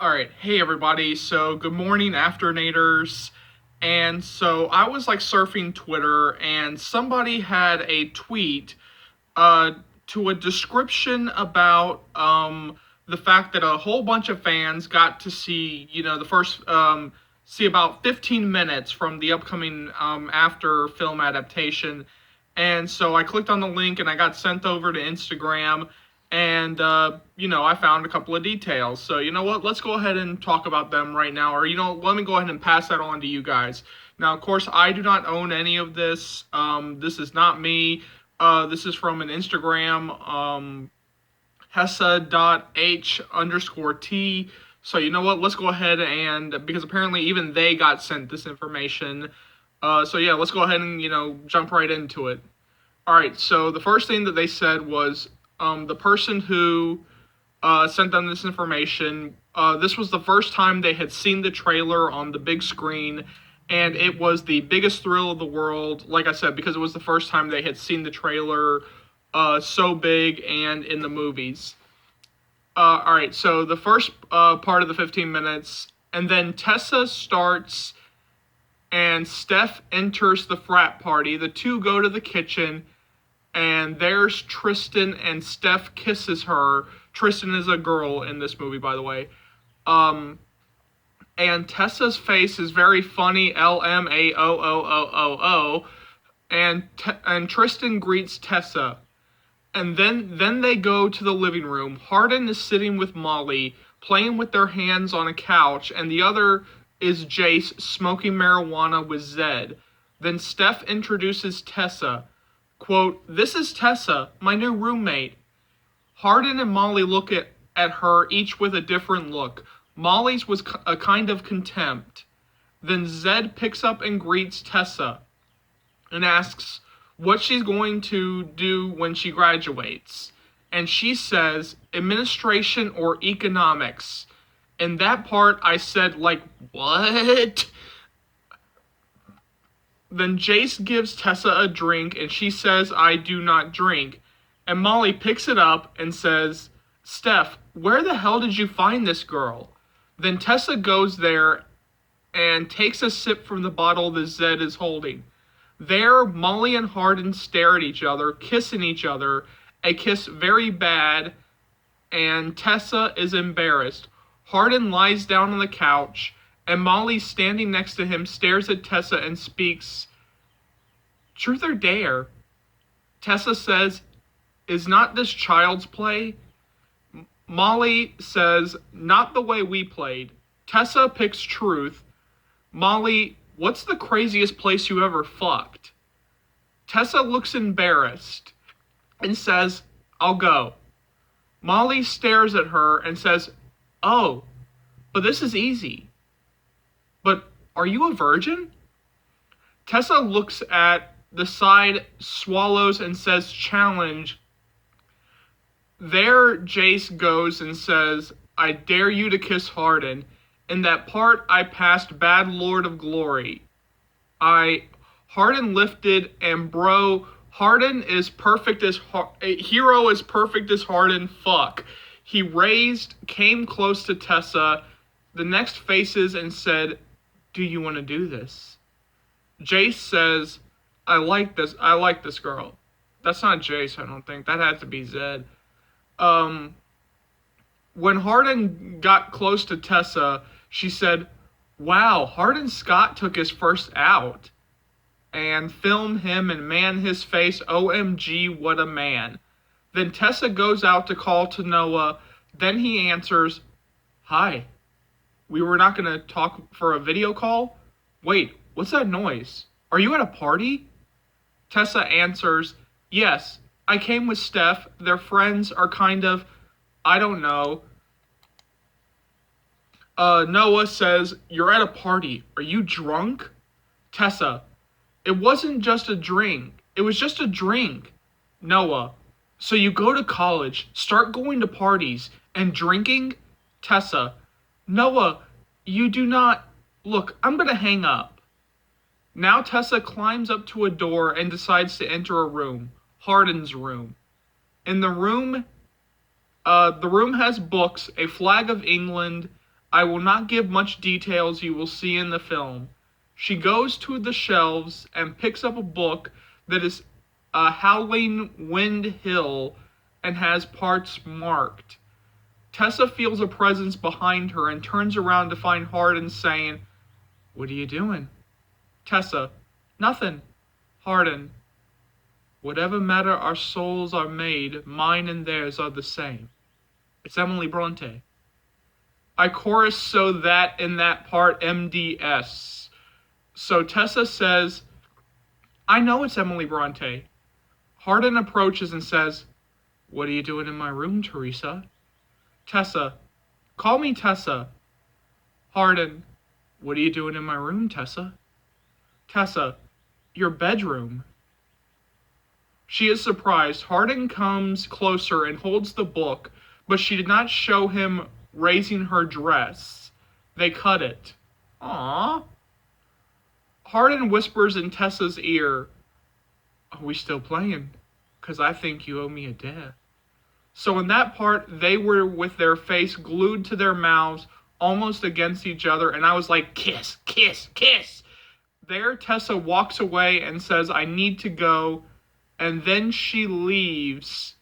Alright, hey everybody, so good morning, afternators. And so I was like surfing Twitter, and somebody had a tweet uh, to a description about the fact that a whole bunch of fans got to see, the first, see about 15 minutes from the upcoming after film adaptation. And so I clicked on the link and I got sent over to Instagram. And, I found a couple of details. So, you know what? Let's go ahead and talk about them right now. Or, let me go ahead and pass that on to you guys. Now, of course, I do not own any of this. This is not me. This is from an Instagram, hessa.h_t. So you know what? Let's go ahead and, because apparently even they got sent this information. So yeah, let's go ahead and, jump right into it. All right, so the first thing that they said was the person who sent them this information, this was the first time they had seen the trailer on the big screen, and it was the biggest thrill of the world, like I said, because it was the first time they had seen the trailer so big and in the movies. All right, so the first part of the 15 minutes, and then Tessa starts and Steph enters the frat party. The two go to the kitchen, and there's Tristan, and Steph kisses her. Tristan is a girl in this movie, by the way. And Tessa's face is very funny, LMAOOOOO, and Tristan greets Tessa. And then they go to the living room. Hardin is sitting with Molly, playing with their hands on a couch, and the other is Jace smoking marijuana with Zed. Then Steph introduces Tessa. Quote, "This is Tessa, my new roommate." Hardin and Molly look at her, each with a different look. Molly's was a kind of contempt. Then Zed picks up and greets Tessa and asks what she's going to do when she graduates. And she says, administration or economics. In that part, I said, like, what? Then Jace gives Tessa a drink, and she says, I do not drink. And Molly picks it up and says, Steph, where the hell did you find this girl? Then Tessa goes there and takes a sip from the bottle that Zed is holding. There, Molly and Hardin stare at each other, kissing each other, a kiss very bad, and Tessa is embarrassed. Hardin lies down on the couch, and Molly, standing next to him, stares at Tessa and speaks, "Truth or dare?" Tessa says, "Is not this child's play?" Molly says, "Not the way we played." Tessa picks truth. Molly, "What's the craziest place you ever fucked?" Tessa looks embarrassed and says, "I'll go." Molly stares at her and says, "Oh, but this is easy." "But are you a virgin?" Tessa looks at the side, swallows, and says, "Challenge." There, Jace goes and says, "I dare you to kiss Hardin. In that part, I passed Bad Lord of Glory. Hardin lifted, and bro, Hardin is perfect as, a hero as perfect as Hardin, fuck." He raised, came close to Tessa, the next faces, and said, "Do you want to do this?" Jace says, I like this girl." That's not Jace, I don't think. That had to be Zed. When Hardin got close to Tessa, she said, "Wow, Hardin Scott took his first out. And film him and man his face, OMG, what a man." Then Tessa goes out to call to Noah. Then he answers, "Hi. We were not going to talk for a video call? Wait, what's that noise? Are you at a party?" Tessa answers, "Yes, I came with Steph. Their friends are kind of, I don't know." Noah says, "You're at a party. Are you drunk?" Tessa, "It wasn't just a drink. It was just a drink." Noah, "So you go to college, start going to parties, and drinking?" Tessa, "Noah, you do not. Look, I'm gonna hang up." Now Tessa climbs up to a door and decides to enter a room. Hardin's room. In the room has books, a flag of England, I will not give much details you will see in the film. She goes to the shelves and picks up a book that is Howling Wind Hill and has parts marked. Tessa feels a presence behind her and turns around to find Hardin saying, "What are you doing?" Tessa, "Nothing." Hardin, "Whatever matter our souls are made, mine and theirs are the same." It's Emily Bronte. I chorus so that in that part MDS. So Tessa says, "I know it's Emily Bronte." Hardin approaches and says, "What are you doing in my room, Teresa?" Tessa, "Call me Tessa." Hardin, "What are you doing in my room, Tessa?" Tessa, "Your bedroom." She is surprised. Hardin comes closer and holds the book, but she did not show him raising her dress. They cut it. Aww. Hardin whispers in Tessa's ear, "Are we still playing? 'Cause I think you owe me a debt." So in that part, they were with their face glued to their mouths, almost against each other, and I was like, kiss, kiss, kiss. There, Tessa walks away and says, "I need to go," and then she leaves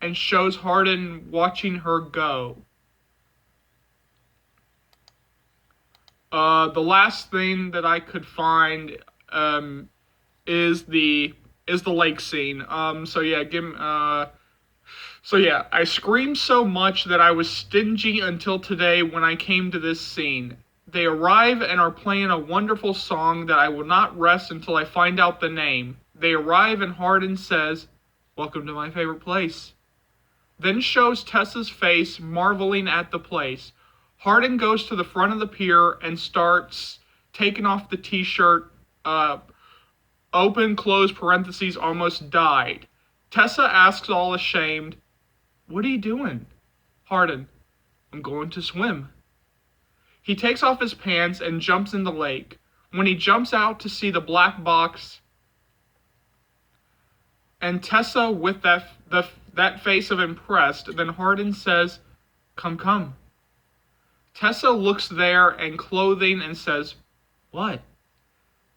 and shows Hardin watching her go. The last thing that I could find is the lake scene. I screamed so much that I was stingy until today when I came to this scene. They arrive and are playing a wonderful song that I will not rest until I find out the name. They arrive and Hardin says, "Welcome to my favorite place." Then shows Tessa's face marveling at the place. Hardin goes to the front of the pier and starts taking off the t-shirt, open, close, parentheses, almost died. Tessa asks all ashamed, "What are you doing?" Hardin, "I'm going to swim." He takes off his pants and jumps in the lake. When he jumps out to see the black box and Tessa with that face of impressed, then Hardin says, "Come, come." Tessa looks there and clothing and says, "What?"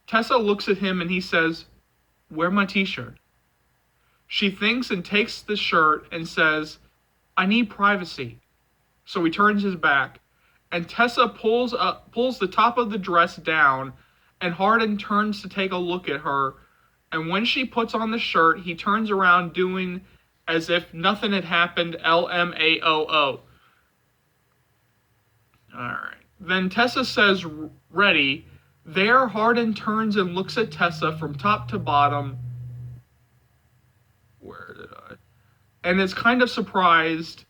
Tessa looks at him and he says, "Wear my t-shirt." She thinks and takes the shirt and says, "I need privacy." So he turns his back, and Tessa pulls the top of the dress down, and Hardin turns to take a look at her, and when she puts on the shirt, he turns around doing as if nothing had happened, LMAOO. Alright. Then Tessa says, "Ready." There, Hardin turns and looks at Tessa from top to bottom. Where did I? And is kind of surprised.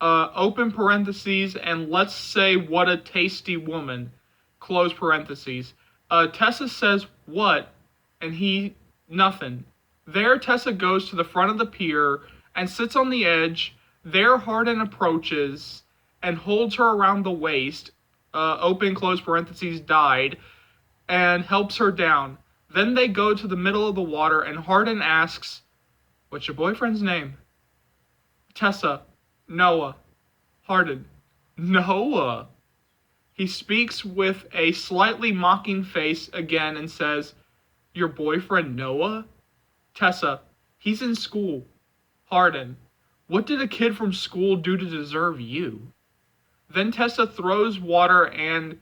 Open parentheses, and let's say, "What a tasty woman." Close parentheses. Tessa says, "What?" And he, "Nothing." There, Tessa goes to the front of the pier and sits on the edge. There, Hardin approaches and holds her around the waist, open, close parentheses, died, and helps her down. Then they go to the middle of the water, and Hardin asks, "What's your boyfriend's name?" Tessa, "Noah." Hardin, "Noah." He speaks with a slightly mocking face again and says, "Your boyfriend Noah?" Tessa, "He's in school." Hardin, "What did a kid from school do to deserve you?" Then Tessa throws water and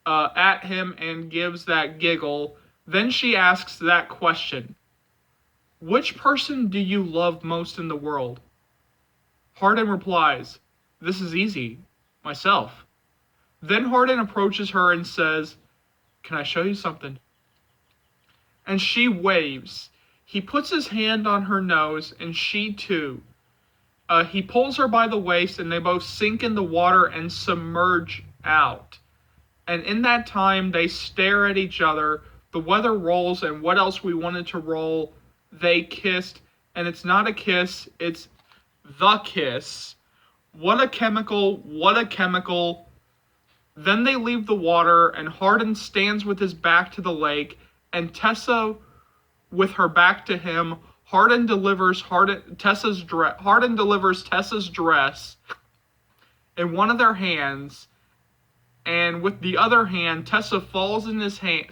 at him and gives that giggle. Then she asks that question, "Which person do you love most in the world?" Hardin replies, "This is easy. Myself." Then Hardin approaches her and says, "Can I show you something?" And she waves. He puts his hand on her nose, and she too. He pulls her by the waist, and they both sink in the water and submerge out. And in that time, they stare at each other. The weather rolls, and what else we wanted to roll? They kissed, and it's not a kiss, it's the kiss. What a chemical, what a chemical. Then they leave the water, and Hardin stands with his back to the lake, and Tessa with her back to him. Hardin delivers Tessa's dress in one of their hands, and with the other hand, Tessa falls in his hand.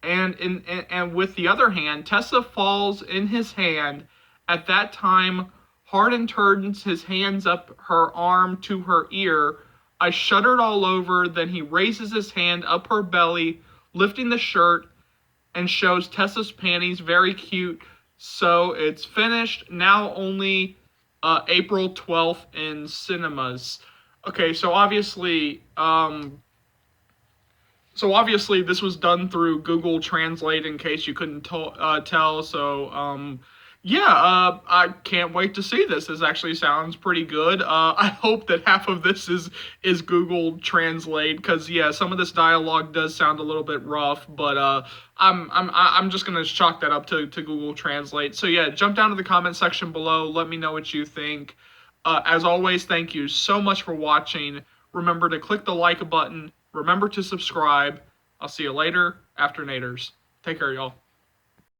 And with the other hand, Tessa falls in his hand. At that time, Hardin turns his hands up her arm to her ear. I shuddered all over. Then he raises his hand up her belly, lifting the shirt, and shows Tessa's panties. Very cute. So it's finished. Now only April 12th in cinemas. Okay, so obviously this was done through Google Translate in case you couldn't tell. So I can't wait to see this. This actually sounds pretty good. I hope that half of this is Google Translate, because yeah, some of this dialogue does sound a little bit rough, but I'm just gonna chalk that up to Google Translate. So yeah, jump down to the comment section below. Let me know what you think. As always, thank you so much for watching. Remember to click the like button. Remember to subscribe. I'll see you later, after Naders. Take care, y'all.